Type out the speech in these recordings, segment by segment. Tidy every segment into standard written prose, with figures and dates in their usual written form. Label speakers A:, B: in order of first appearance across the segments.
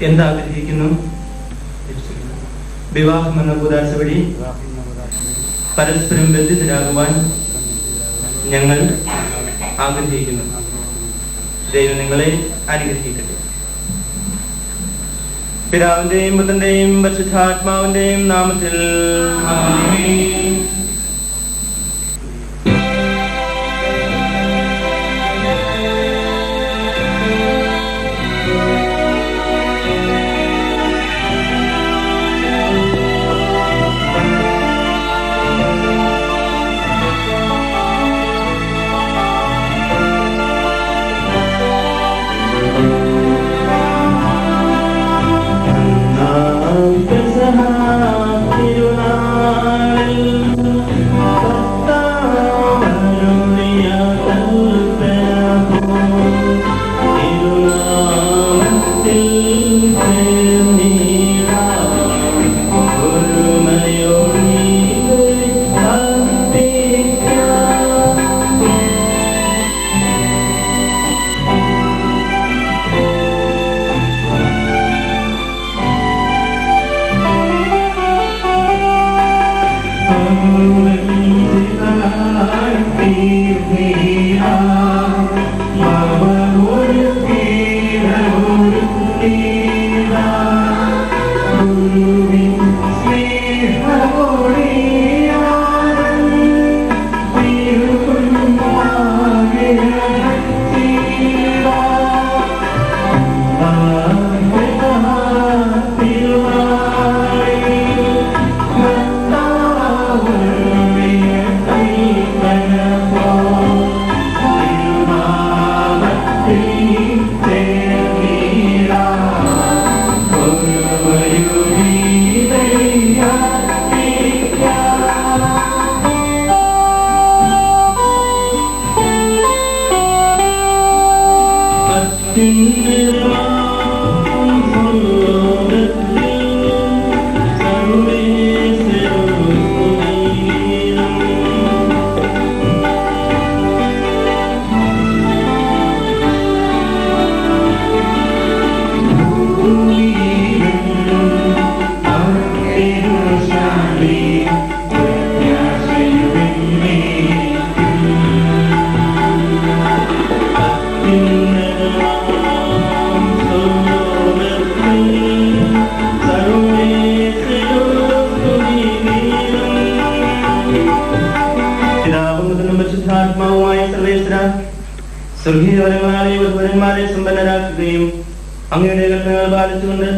A: എന്താഗ്രഹിക്കുന്നു? വിവാഹം എന്ന കൂദാശ വഴി പരസ്പരം ബന്ധിതരാകുവാൻ ഞങ്ങൾ ആഗ്രഹിക്കുന്നു. ദൈവം നിങ്ങളെ അനുഗ്രഹിക്കട്ടെ. പിതാവിന്റെയും പുത്രന്റെയും പരിശുദ്ധാത്മാവിന്റെയും നാമത്തിൽ ആമേൻ. സ്വർഗീയവരന്മാരെ സമ്പന്നരാക്കുകയും അങ്ങയുടെ കൽപ്പനകൾ പാലിച്ചുകൊണ്ട്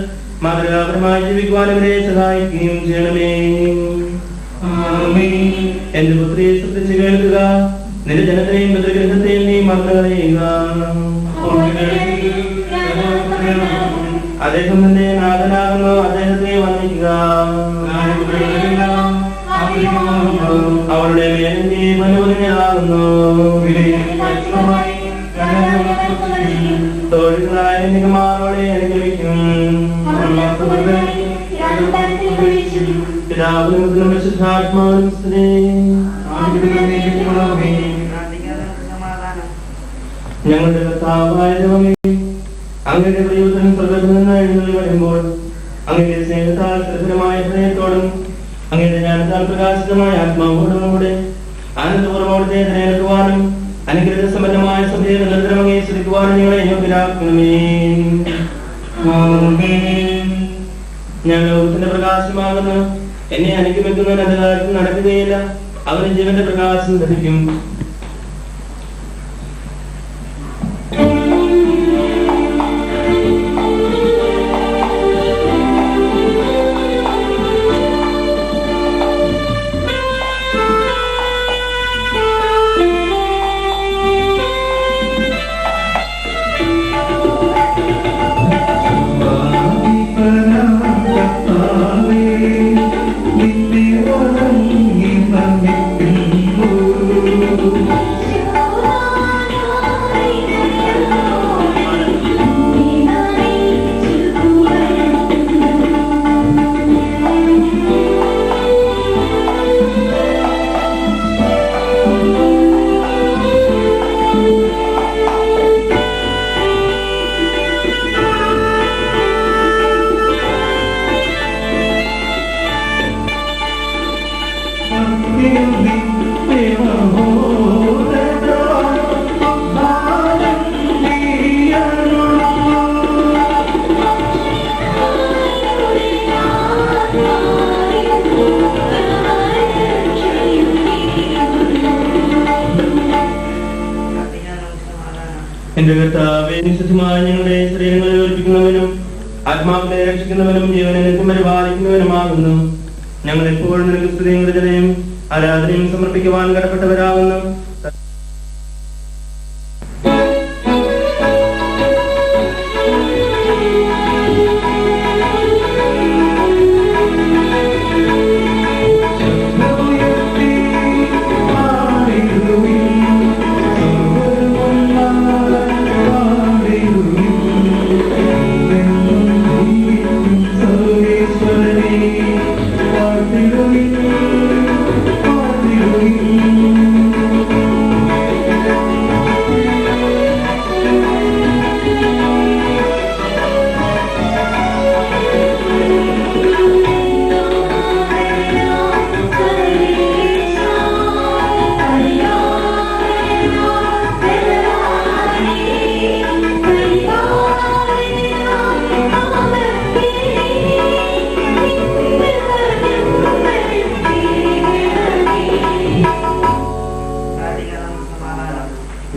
A: മാതൃകാപരമായി ജീവിക്കുവാനവരെ സഹായിക്കുകയും ചെയ്യണമേ. എന്റെ പുത്രിയെ ശ്രദ്ധിച്ച് കേൾക്കുക. നിന്റെ ജനത്തെയും പിതൃഗ്രഹത്തെയും നീ മറന്നു കളയുക. അദ്ദേഹം നിന്റെ നാഥനാകുന്നു. അദ്ദേഹത്തെ വന്ദിക്കുക. അവളുടെ മേലി മനോഹരനാകുന്നു. തൊഴിലായ നിഗമാറോടെ അനുഗ്രഹിക്കും. പിതാവിനും പരിശുദ്ധാത്മാവിനും സ്തുതി. ഞങ്ങളുടെ കർത്താവായ ദൈവമേ, അങ്ങയുടെ പ്രിയപുത്രൻ സ്വർഗ്ഗത്തിൽ നിന്ന് എഴുന്നള്ളി വരുമ്പോൾ അങ്ങയുടെ സ്നേഹത്താൽ സ്ഥിരമായ ഹൃദയത്തോടും അങ്ങയുടെ ജ്ഞാനത്താൽ പ്രകാശിതമായ ആത്മാവോടും കൂടെ ആനന്ദപൂർവ്വത്തെ തിരഞ്ഞെടുക്കുവാനും അനുഗ്രഹ സമ്പന്നമായ സഭയെ നിരന്തരം അങ്ങേ സ്തുതിക്കുവാനും ഞങ്ങളെ യോഗ്യരാക്കണമേ. ഞാൻ ലോകത്തിന്റെ പ്രകാശമാകുന്നു. എന്നെ അനുഗമിക്കുന്നവൻ അന്ധകാരത്തിൽ നടക്കുകയില്ല. അവന് ജീവന്റെ പ്രകാശം ലഭിക്കും.
B: Amen.
A: എന്റെ കർത്താവേ, നിശ്ചിതമായ ഞങ്ങളുടെ ശരീരങ്ങളെ ഓർപ്പിക്കുന്നവനും ആത്മാക്കളെ രക്ഷിക്കുന്നവനും ജീവനെ പരിപാലിക്കുന്നവനുമാകുന്നു. ഞങ്ങൾ എപ്പോഴും നിനക്ക് സ്തുതിയും കൃതയും ആരാധനയും സമർപ്പിക്കുവാൻ കടപ്പെട്ടവരാകുന്നു.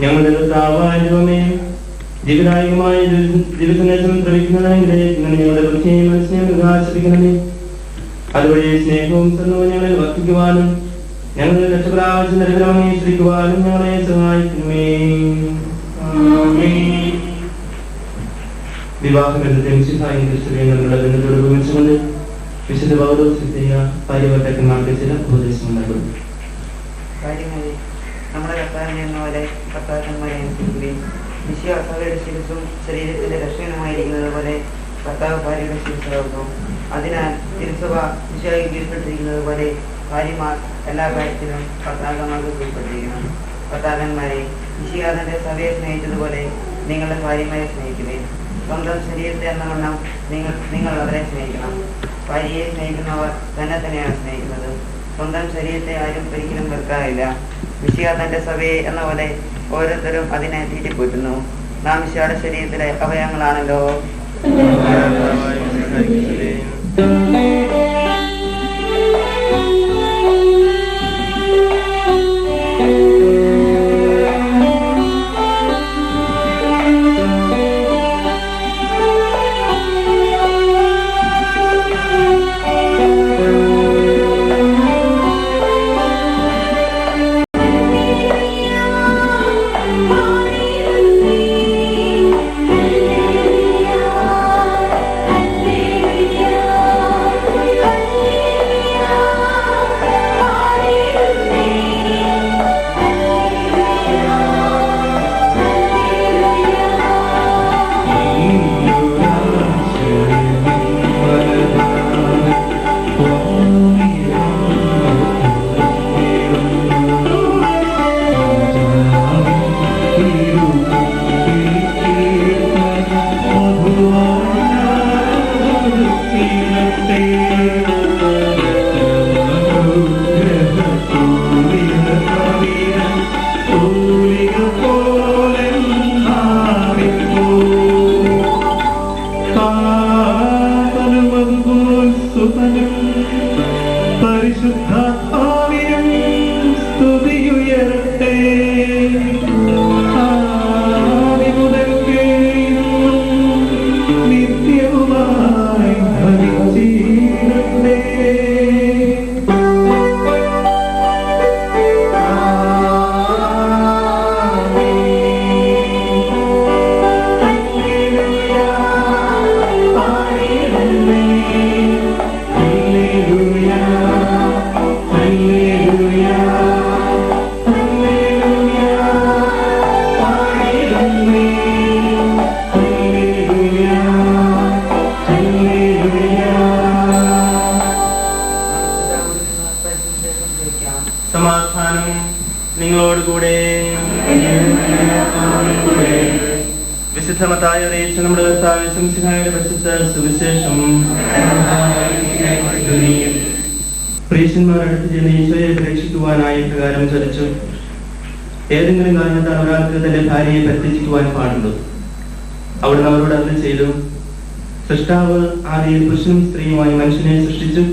A: ഞങ്ങളുടെ കർത്താവായ ജീവനായകമായ ദിവസനേശം ശ്രമിക്കുന്നതായെങ്കിലേ ഞങ്ങളുടെ വൃത്തിയും മനസ്സിനെയും പ്രകാശിപ്പിക്കണമേ. അതുവഴി സ്നേഹവും സന്നവും ഞങ്ങളെ വർദ്ധിക്കുവാനും ഞങ്ങളുടെ രക്ഷപ്രാവശ്യം നിരന്തരമായി ശ്രമിക്കുവാനും ഞങ്ങളെ സഹായിക്കണമേ. വിവാഹബന്ധത്തെ വിശുദ്ധായങ്ങളുടെ ബന്ധത്തോട് ഉപമിച്ചുകൊണ്ട് വിശുദ്ധ പൗലോസ്യ ഭാര്യഭർത്താക്കന്മാർക്ക് ചില ഉപദേശം നൽകും.
B: നമ്മുടെ കർത്താവിനെ എന്ന പോലെ ഭർത്താക്കന്മാരെ അനുസരിക്കുകയും വിശ്വ സഭയുടെ ശിരസും ശരീരത്തിന്റെ രക്ഷകനുമായിരിക്കുന്നത് പോലെ ഭർത്താവ് ഭാര്യയുടെ ശിരസാകുന്നു. അതിനാൽ തിരുസഭ വിശ്വായി കീഴ്പ്പെട്ടിരിക്കുന്നത് പോലെ ഭാര്യമാർ എല്ലാ കാര്യത്തിലും ഭർത്താക്കന്മാർക്ക് കീഴ്പ്പെട്ടിരിക്കണം. ഭർത്താക്കന്മാരെ വിശ്വാസന്റെ സഭയെ സ്നേഹിച്ചതുപോലെ നിങ്ങളുടെ ഭാര്യമാരെ സ്നേഹിക്കുകയും സ്വന്തം ശരീരത്തെ എന്ന വണ്ണം നിങ്ങൾ അവരെ സ്നേഹിക്കണം. ഭാര്യയെ സ്നേഹിക്കുന്നവർ തന്നെ തന്നെയാണ് സ്നേഹിക്കുന്നത്. സ്വന്തം ശരീരത്തെ ആരും ഒരിക്കലും വെറുക്കാറില്ല. മിശിഹ തന്റെ സഭയെ എന്ന പോലെ ഓരോരുത്തരും അതിനെ തീറ്റിപ്പോറ്റുന്നു. നാം മിശിഹയുടെ ശരീരത്തിലെ അവയവങ്ങളാണല്ലോ.
A: സമാധാനം നിങ്ങളോടുകൂടെ. വിശുദ്ധ മത്തായി അറിയിച്ച നമ്മുടെ കർത്താവ് ശംസിഹായുടെ പരിശുദ്ധ സുവിശേഷം. പ്രീശന്മാർ അടുത്ത് ചെന്ന് ഈശോയെ പരീക്ഷിക്കുവാനായി പ്രകാരം ചൊരിച്ചു, ഏതെങ്കിലും കാരണത്താൽ ഒരാൾക്ക് തന്റെ ഭാര്യയെ പരിത്യജിക്കുവാൻ പാടുള്ളൂ. അവിടുന്ന് അവരോട് അരുളി ചെയ്തു, സൃഷ്ടാവ് ആദ്യം പുരുഷനും സ്ത്രീയുമായി മനുഷ്യനെ സൃഷ്ടിച്ചു.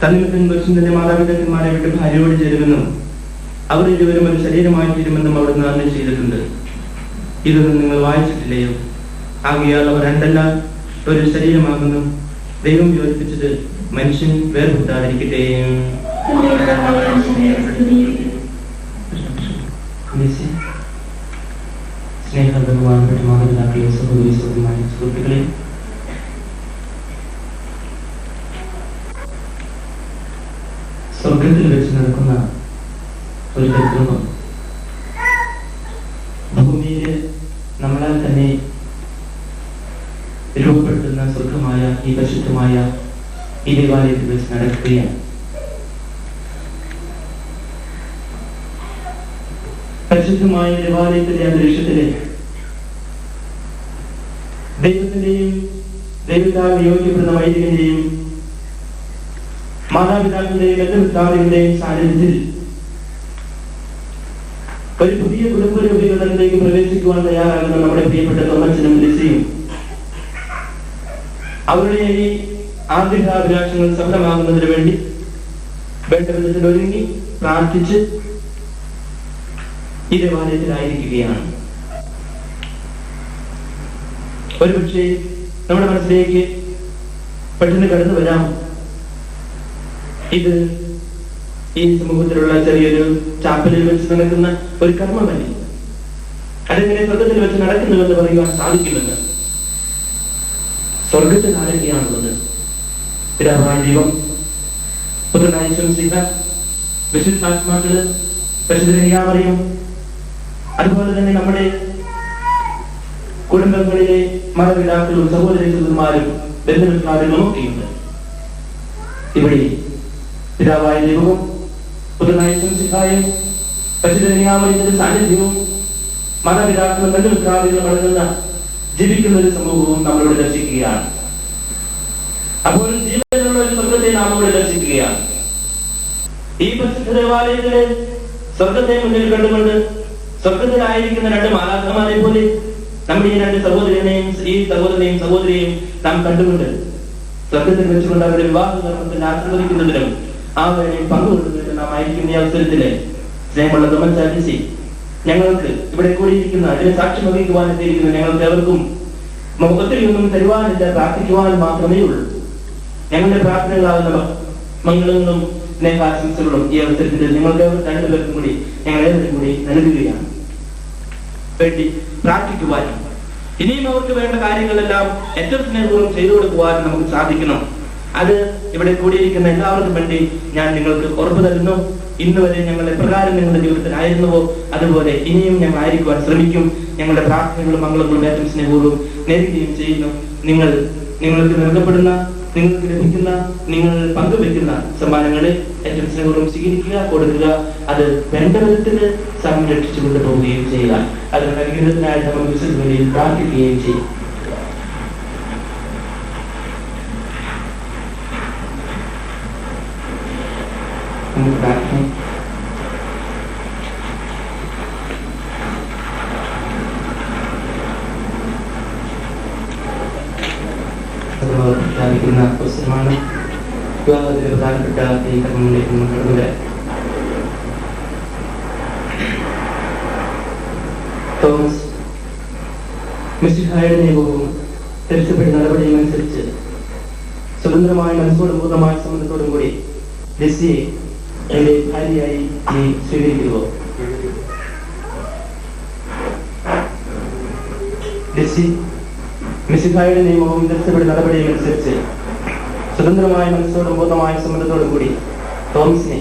A: തന്നിമിത്തം പുരുഷൻ തന്റെ മാതാപിതാക്കന്മാരെ വിട്ട് ഭാര്യയോട് ചേരുമെന്നും അവർ ഇരുവരും ഒരു ശരീരമായി തീരുമെന്നും അവിടുന്ന് അരുളി ചെയ്തിട്ടുണ്ട്. ഇതൊന്നും നിങ്ങൾ വായിച്ചിട്ടില്ലയോ? ആകയാൽ അവർ രണ്ടല്ല ഒരു ശരീരമാകുന്നു. ദൈവം യോജിപ്പിച്ചത് മനുഷ്യൻ വേർപെടുത്താതിരിക്കട്ടെ. സ്നേഹബഹുമാനപ്പെട്ട മാതാപിതാക്കളെ, സഹോദരി സഹോദരന്മാരെ, സുഹൃത്തുക്കളെ, സ്വർഗത്തിൽ വെച്ച് നടക്കുന്ന ഒരു കർമ്മം ഭൂമിയിൽ നമ്മളാൽ തന്നെ രൂപപ്പെടുത്തുന്ന സ്വർഗമായ ഈ പരിശുദ്ധമായ ഈ ദേവാലയത്തിൽ വെച്ച് നടക്കുകയാണ്. പരിശുദ്ധമായ ദേവാലയത്തിന്റെ അന്തരീക്ഷത്തിലെ ദൈവത്തിന്റെയും ദൈവത്താൽ നിയോഗിക്കപ്പെടുന്ന വൈദികന്റെയും മാതാപിതാക്കളുടെയും ബന്ധുമിത്രാദികളുടെയും സാന്നിധ്യത്തിൽ ഒരു പുതിയ കുടുംബ രൂപീകരണത്തിലേക്ക് പ്രവേശിക്കുവാൻ തയ്യാറാകുന്ന നമ്മുടെ പ്രിയപ്പെട്ട തോമച്ചനും ലിസിയും അവരുടെ ഈ ആഗ്രഹാഭിലാഷങ്ങൾ സഫലമാകുന്നതിന് വേണ്ടി വേണ്ട വിധത്തിൽ ഒരുങ്ങി പ്രാർത്ഥിച്ച് ഈ ദേവാലയത്തിലായിരിക്കുകയാണ്. ഒരുപക്ഷെ നമ്മുടെ മനസ്സിലേക്ക് പെട്ടെന്ന് കടന്നു വരാം, ഇത് ഈ സമൂഹത്തിലുള്ള ചെറിയൊരു ചാപ്പലിൽ വെച്ച് നടക്കുന്ന ഒരു കർമ്മമല്ലേ, അതെങ്ങനെ സ്വർഗത്തിൽ വെച്ച് നടക്കുന്നുവെന്ന് പറയുവാൻ സാധിക്കുമെന്ന്. സ്വർഗത്തിൽ ആരൊക്കെയാണുള്ളത്? പിതാവായ ദൈവം, പുത്രനായ ഈശോ, വിശുദ്ധാത്മാക്കള്, പരിശുദ്ധ കന്യാമറിയം, അതുപോലെ തന്നെ നമ്മുടെ കുടുംബങ്ങളിലെ മാതാപിതാക്കളും സഹോദരി സഹോദരന്മാരും ബന്ധുമിത്രാദികളും ഒക്കെയുണ്ട്. ഇവിടെ പിതാവായ ദൈവവും പുത്രനായ ഈശോയും പരിശുദ്ധ കന്യാമറിയത്തിന്റെ സാന്നിധ്യവും മാതാപിതാക്കളും ബന്ധുമിത്രാദികളും അടങ്ങുന്ന ജീവിക്കുന്ന ഒരു സമൂഹവും നമ്മളിവിടെ ദർശിക്കുകയാണ്. അപ്പോൾ ജീവനുള്ള ഒരു സ്വർഗത്തെ നാം ഇവിടെ ദർശിക്കുകയാണ്. ഈ പരിശുദ്ധ ദേവാലയത്തിലെ സ്വർഗത്തെ മുന്നിൽ കണ്ടുകൊണ്ട് സ്വർഗത്തിലായിരിക്കുന്ന രണ്ട് മാലാഖമാരെ പോലെ നമ്മുടെ ഈ രണ്ട് സഹോദരനെയും ഈ സഹോദരനെയും സഹോദരിയെയും നാം കണ്ടുകൊണ്ട് സ്വർഗത്തിൽ വെച്ചുകൊണ്ട് അവരുടെ വിവാഹ കർമ്മത്തിൽ ആശീർവദിക്കുന്നതിനും ആ വേളയിൽ പങ്കുകൊള്ളുന്നതിനും നാം ആയിരിക്കുന്ന ഈ അവസരത്തില് സ്നേഹമുള്ള തോമച്ചാച്ചി, ഞങ്ങൾക്ക് ഇവിടെ കൂടിയിരിക്കുന്ന അതിന് സാക്ഷ്യം വഹിക്കുവാൻ എത്തിയിരിക്കുന്ന ഞങ്ങൾക്ക് എവർക്കും ഒത്തിരി ഒന്നും തരുവാനില്ല, പ്രാർത്ഥിക്കുവാൻ മാത്രമേ ഉള്ളൂ. ഞങ്ങളുടെ പ്രാർത്ഥനകളാകുന്ന മംഗളങ്ങളും സ്നേഹാശംസകളും ഈ അവസരത്തിൽ നിങ്ങൾക്ക് രണ്ടുപേർക്കും കൂടി ഞങ്ങൾ ഏവരും കൂടി നൽകുകയാണ്. വേണ്ടി പ്രാർത്ഥിക്കുവാനും ഇനിയും അവർക്ക് വേണ്ട കാര്യങ്ങളെല്ലാം ഏറ്റവും സ്നേഹപൂർവ്വം ചെയ്തു കൊടുക്കുവാനും നമുക്ക് സാധിക്കണം. അത് ഇവിടെ കൂടിയിരിക്കുന്ന എല്ലാവർക്കും വേണ്ടി ഞാൻ നിങ്ങൾക്ക് ഉറപ്പ് തരുന്നു. ഇന്ന് വരെ ഞങ്ങൾ എപ്രകാരം നിങ്ങളുടെ ജീവിതത്തിലായിരുന്നുവോ അതുപോലെ ഇനിയും ഞങ്ങൾ ആയിരിക്കുവാൻ ശ്രമിക്കും. ഞങ്ങളുടെ പ്രാർത്ഥനകളും മംഗളങ്ങളും ഏറ്റവും സ്നേഹപൂർവ്വം നേരുകയും ചെയ്യുന്നു. നിങ്ങൾക്ക് നൽകപ്പെടുന്ന, നിങ്ങൾക്ക് ലഭിക്കുന്ന, നിങ്ങൾ പങ്കുവെക്കുന്ന സമ്മാനങ്ങളെ ഏറ്റവും സ്നേഹപൂർവ്വം സ്വീകരിക്കുക, കൊടുക്കുക. അത് വേണ്ട വിധത്തിൽ സംരക്ഷിച്ചു കൊണ്ടുപോവുകയും ചെയ്യുക. അതിനുള്ള അനുഗ്രഹത്തിനായിട്ട് നമ്മൾ വിശുദ്ധ ബലിയിൽ പ്രാർത്ഥിക്കുകയും ചെയ്യും. പ്രഖ്യാപിക്കുന്ന അവസരമാണ്. വിവാഹത്തിന് പ്രധാനപ്പെട്ട ഈ കർമ്മങ്ങളിലേക്ക് നമ്മൾ കടന്നുവരാം. തോമസ് മിശിഹായുടെ നിയമവും തിരിച്ചപ്പെട്ട നടപടിയും അനുസരിച്ച് സ്വതന്ത്രമായ മനസ്സോടും പൂർണ്ണമായ സമ്മതത്തോടും കൂടി ലിസിയെ എന്റെ ഭാര്യയായി നീ സ്വീകരിക്കുമോ? ലിസി മിശിഹായുടെ നിയമവും തിരിച്ചപ്പെട്ട നടപടിയും അനുസരിച്ച് സ്വതന്ത്രമായ മനസ്സോടും പൂർണ്ണമായ സമ്മതത്തോടും കൂടി തോമസിനെ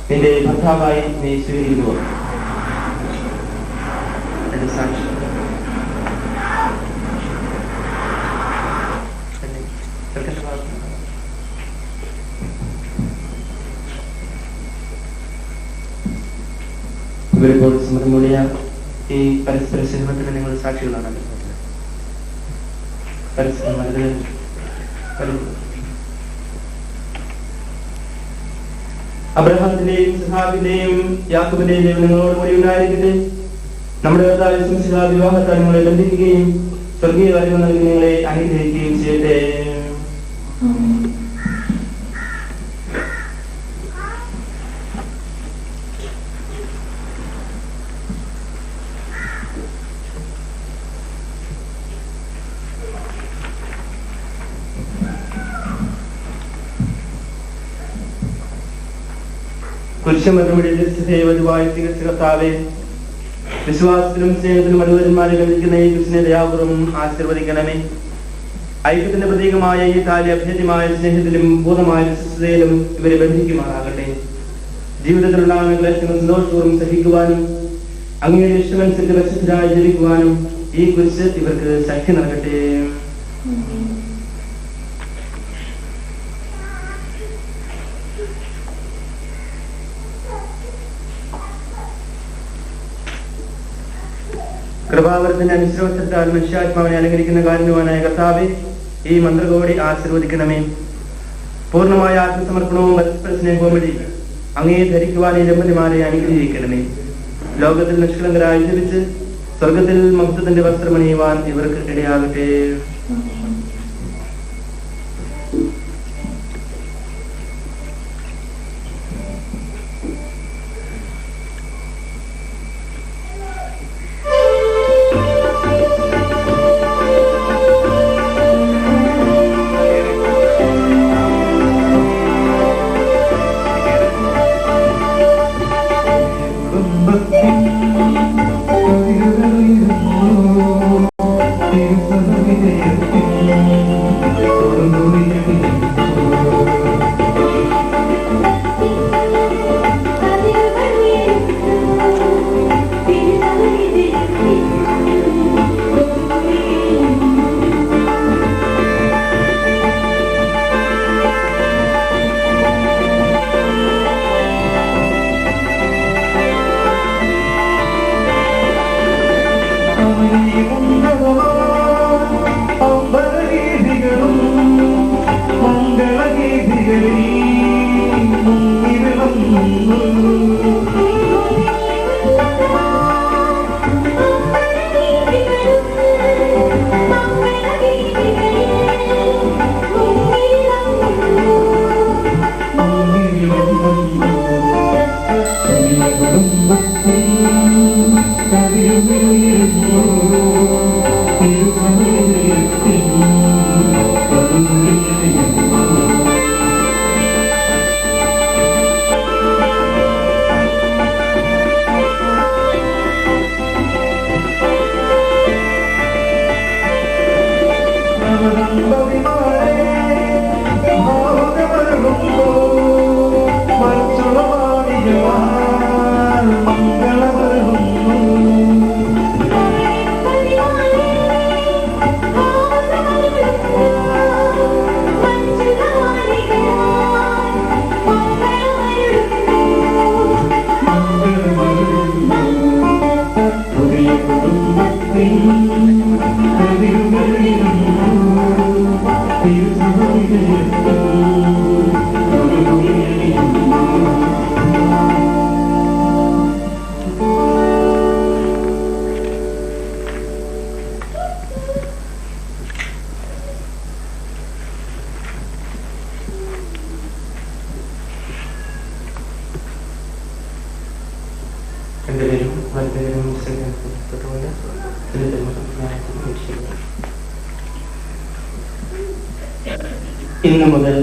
A: നിന്റെ ഭർത്താവായി നീ സ്വീകരിക്കുമോ? സാക്ഷി ഇവരിപ്പോൾ സമരമൂലിയ ഈ പരസ്പര സ്നേഹത്തിന് നിങ്ങൾ സാക്ഷികളാണ്. പരസ്പരം വളരെ അബ്രഹാമിന്റെയും ഇസ്ഹാക്കിന്റെയും യാക്കോബിന്റെയും ദൈവം നിങ്ങളോട് കൂടി ഉണ്ടായിരിക്കട്ടെ. നമ്മുടെ കർത്താവ് വിവാഹത്താൽ നിങ്ങളെ ബന്ധിക്കുകയും സ്വർഗീയ കാര്യങ്ങൾ നൽകി നിങ്ങളെ അനുഗ്രഹിക്കുകയും ചെയ്യട്ടെ. കുരിശുമതമുടിവായി തികച്ച കർത്താവേ, വിശ്വാസത്തിലും സ്നേഹത്തിലും അനുവദന്മാരെ കണ്ടിരിക്കുന്ന ഈ കൃഷ്ണനെ ദയാപൂർവം ആശീർവദിക്കണമേ. ഐക്യത്തിന്റെ പ്രതീകമായ ഈ താലി അഭേദ്യമായ സ്നേഹത്തിലും പൂർണ്ണമായ വിശ്വസ്തയിലും ഇവരെ ബന്ധിക്കുമാറാകട്ടെ. ജീവിതത്തിലുണ്ടാകുന്ന ക്ലേശങ്ങൾ സന്തോഷപൂർവ്വം സഹിക്കുവാനും അങ്ങയുടെ ഇഷ്ടമനുസരിച്ച് പരിശുദ്ധരായി ജീവിക്കുവാനും ഈ കുരിശ് ഇവർക്ക് ശക്തി നൽകട്ടെ. കൃപാവരത്തിന്റെ അനുശ്രവത്താൽ മനുഷ്യാത്മാവിനെ അലങ്കരിക്കുന്ന കാരുണ്യവാനായ കർത്താവേ, ഈ മന്ത്രകോടി ആശീർവദിക്കണമേ. പൂർണ്ണമായ ആത്മസമർപ്പണവും പരസ്പര സ്നേഹവും വഴി അങ്ങേ ധരിക്കുവാൻ ഈ ദമ്പതിമാരെ അനുഗ്രഹിക്കണമേ. ലോകത്തിൽ നിഷ്കളങ്കരായി ജീവിച്ച് സ്വർഗത്തിൽ മഹത്വത്തിന്റെ വസ്ത്രമണിയുവാൻ ഇവർക്ക് ഇടയാകട്ടെ. ഇന്നു മുതൽ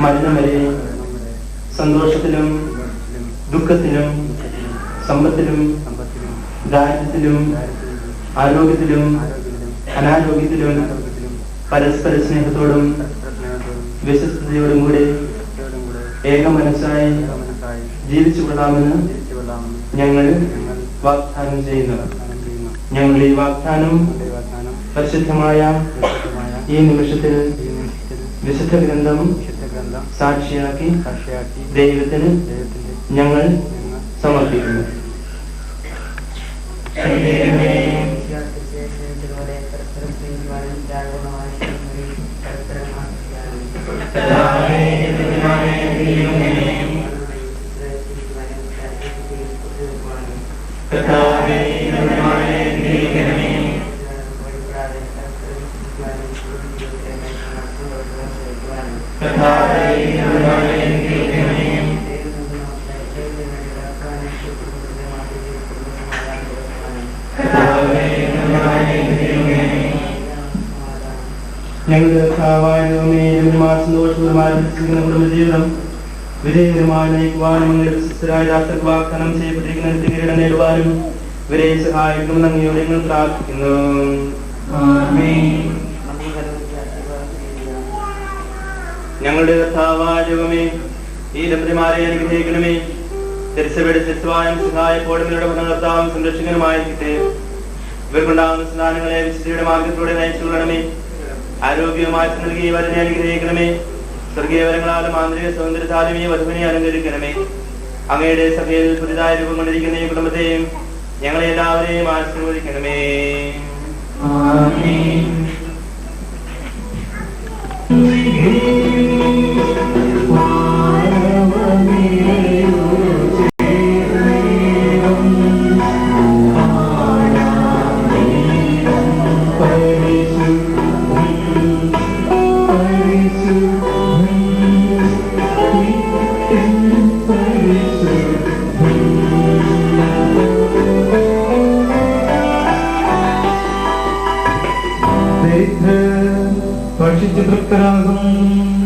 A: മരണം വരെ സന്തോഷത്തിലും ദുഃഖത്തിലും സമ്പത്തിലും ദാരിദ്ര്യത്തിലും ആരോഗ്യത്തിലും അനാരോഗ്യത്തിലും പരസ്പര സ്നേഹത്തോടും വിശ്വസ്തയോടും കൂടെ ഏക മനസ്സായി ജീവിച്ചു കൊള്ളാമെന്ന് ഞങ്ങൾ വാഗ്ദാനം ചെയ്യുന്നു. ഞങ്ങൾ ഈ വാഗ്ദാനം പരിശുദ്ധമായ ഈ നിമിഷത്തിൽ വിശുദ്ധ ഗ്രന്ഥം സാക്ഷിയാക്കി ദൈവത്തിന് ഞങ്ങൾ സമർപ്പിക്കുന്നു. കർത്താവേ, ഞങ്ങളെ അനുഗ്രഹിക്കണമേ. കർത്താവേ, ഞങ്ങളെ അനുഗ്രഹിക്കണമേ. കർത്താവേ, ഞങ്ങളെ അനുഗ്രഹിക്കണമേ. ഞങ്ങളുടെ കർത്താവായ ദൈവമേ, സന്തോഷപൂർവ്വമായ കുടുംബജീവിതം വിജയകരമായി നയിക്കുവാനും ഞങ്ങളുടെ വിശ്വസ്തരായ രാഷ്ട്രക്ക് വാഗ്ദാനം ചെയ്യപ്പെട്ടിരിക്കുന്ന കിരീടം നേടുവാനും ഇവരെ സഹായിക്കുമെന്ന് അങ്ങയോട് ഞങ്ങൾ പ്രാർത്ഥിക്കുന്നു. ഞങ്ങളുടെ കർത്താവായ ദൈവമേ, ഈ ദമ്പതിമാരെ അനുഗ്രഹിക്കണമേ. തിരുസഭയുടെ ശിസ്വായും സഹായപ്പോഴും ഇവരുടെ പുനർത്താവും സംരക്ഷകനുമായിരിക്കട്ടെ. ഇവർക്കുണ്ടാകുന്ന സ്നാനങ്ങളെ വിശുദ്ധിയുടെ മാർഗത്തിലൂടെ നയിച്ചുകൊള്ളണമേ. ആരോഗ്യമായി നൽകി വരനെ അനുഗ്രഹിക്കണമേ. സ്വർഗീയവരങ്ങളാലും ആന്തരിക സൗന്ദര്യത്താലും ഈ വധുവിനെ അലങ്കരിക്കണമേ. അങ്ങയുടെ സഭയിൽ പുതിയതായ രൂപം കൊണ്ടിരിക്കുന്ന ഈ കുടുംബത്തെയും ഞങ്ങളെ എല്ലാവരെയും ആശീർവദിക്കണമേ.
C: ഭക്ഷിച്ച് തൃപ്തരാകും.